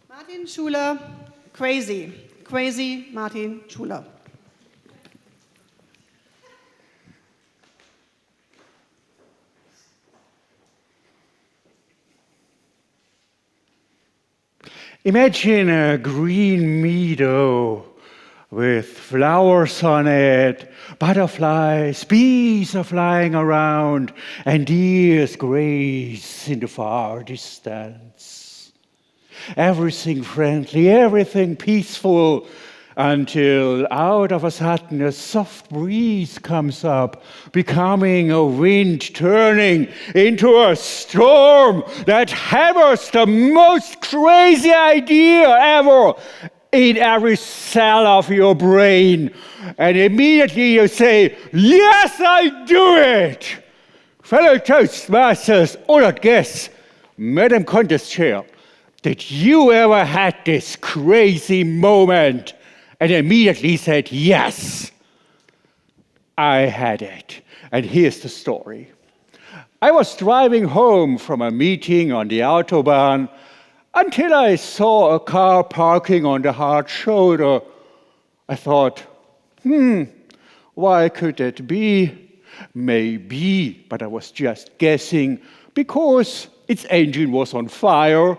Martin Schuler, crazy. Crazy Martin Schuler. Imagine a green meadow with flowers on it, butterflies, bees are flying around, and deers graze in the far distance. Everything friendly, everything peaceful, until out of a sudden a soft breeze comes up, becoming a wind turning into a storm that hammers the most crazy idea ever in every cell of your brain. And immediately you say, yes, I do it! Fellow Toastmasters, honored guests, Madam Contest Chair, did you ever had this crazy moment and immediately said, yes, I had it? And here's the story. I was driving home from a meeting on the Autobahn until I saw a car parking on the hard shoulder. I thought, why could that be? Maybe, but I was just guessing, because its engine was on fire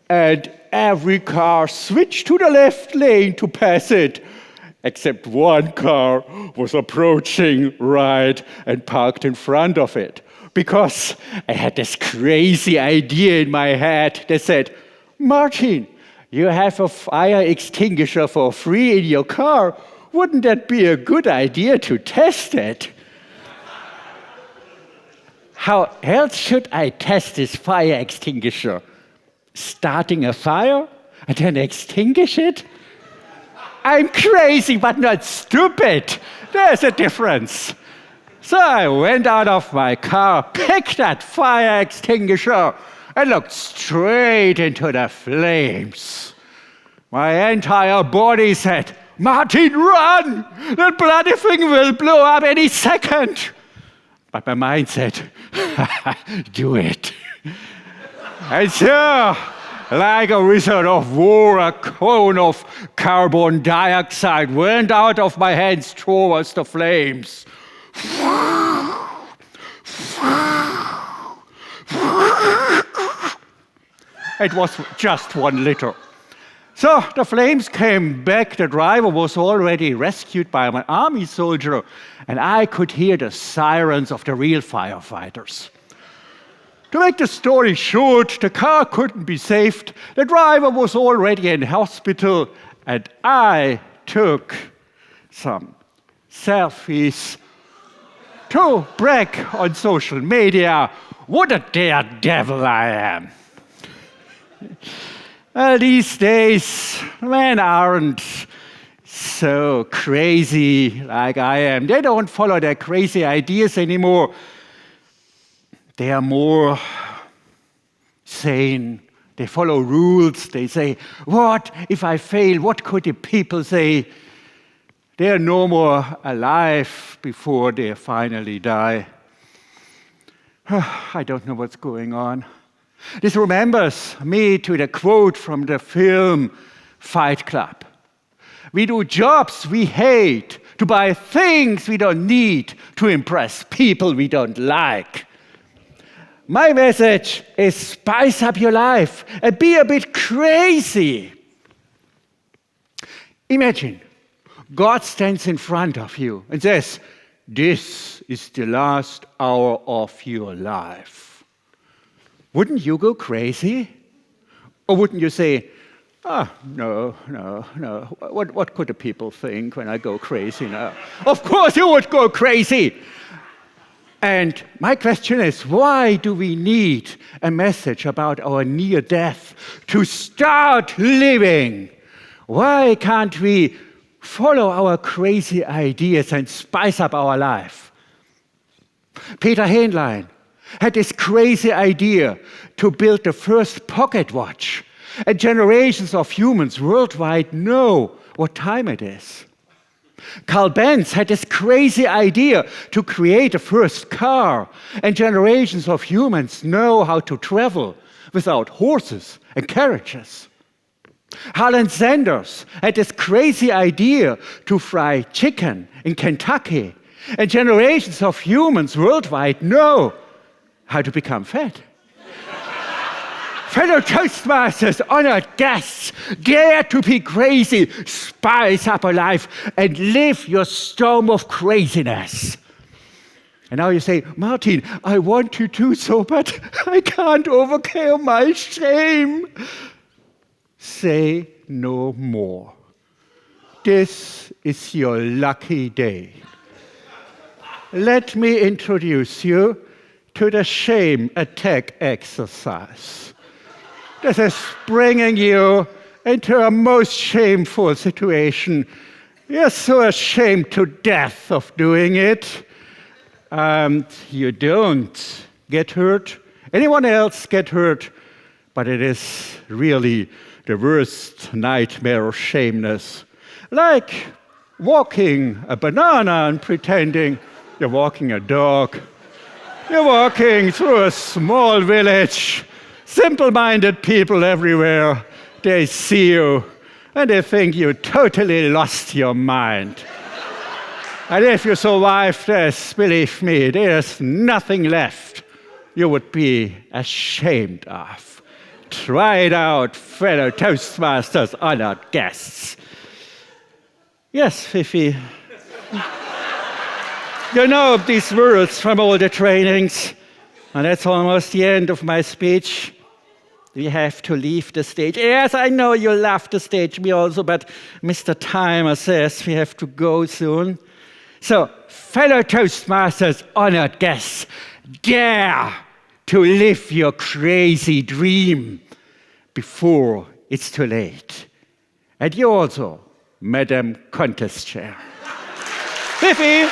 and every car switched to the left lane to pass it, except one car was approaching right and parked in front of it, because I had this crazy idea in my head that said, Martin, you have a fire extinguisher for free in your car. Wouldn't that be a good idea to test it? How else should I test this fire extinguisher? Starting a fire and then extinguish it? I'm crazy, but not stupid. There's a difference. So I went out of my car, picked that fire extinguisher, and looked straight into the flames. My entire body said, Martin, run! That bloody thing will blow up any second. But my mind said, do it. And so, like a wizard of war, a cone of carbon dioxide went out of my hands towards the flames. It was just 1 liter. So the flames came back, the driver was already rescued by an army soldier, and I could hear the sirens of the real firefighters. To make the story short, the car couldn't be saved, the driver was already in hospital, and I took some selfies to brag on social media. What a daredevil I am. These days, men aren't so crazy like I am. They don't follow their crazy ideas anymore. They are more sane. They follow rules. They say, what if I fail? What could the people say? They are no more alive before they finally die. I don't know what's going on. This remembers me to the quote from the film Fight Club. We do jobs we hate, to buy things we don't need, to impress people we don't like. My message is spice up your life and be a bit crazy. Imagine God stands in front of you and says, this is the last hour of your life. Wouldn't you go crazy? Or wouldn't you say, no. What could the people think when I go crazy now? Of course you would go crazy. And my question is, why do we need a message about our near death to start living? Why can't we follow our crazy ideas and spice up our life? Peter Hähnlein had this crazy idea to build the first pocket watch, and generations of humans worldwide know what time it is. Carl Benz had this crazy idea to create the first car, and generations of humans know how to travel without horses and carriages. Harlan Sanders had this crazy idea to fry chicken in Kentucky, and generations of humans worldwide know how to become fat. Fellow Toastmasters, honored guests, dare to be crazy, spice up a life, and live your storm of craziness. And now you say, Martin, I want to do so, but I can't overcome my shame. Say no more. This is your lucky day. Let me introduce you to the shame attack exercise. This is bringing you into a most shameful situation. You're so ashamed to death of doing it. And you don't get hurt. Anyone else get hurt. But it is really the worst nightmare of shameness. Like walking a banana and pretending you're walking a dog. You're walking through a small village. Simple-minded people everywhere. They see you and they think you totally lost your mind. And if you survive this, believe me, there's nothing left you would be ashamed of. Try it out, fellow Toastmasters, honored guests. Yes, Fiffi. You know these words from all the trainings, and that's almost the end of my speech. We have to leave the stage. Yes, I know you love the stage, me also, but Mr. Timer says we have to go soon. So, fellow Toastmasters, honored guests, dare to live your crazy dream before it's too late. And you also, Madam Contest Chair. Fiffi!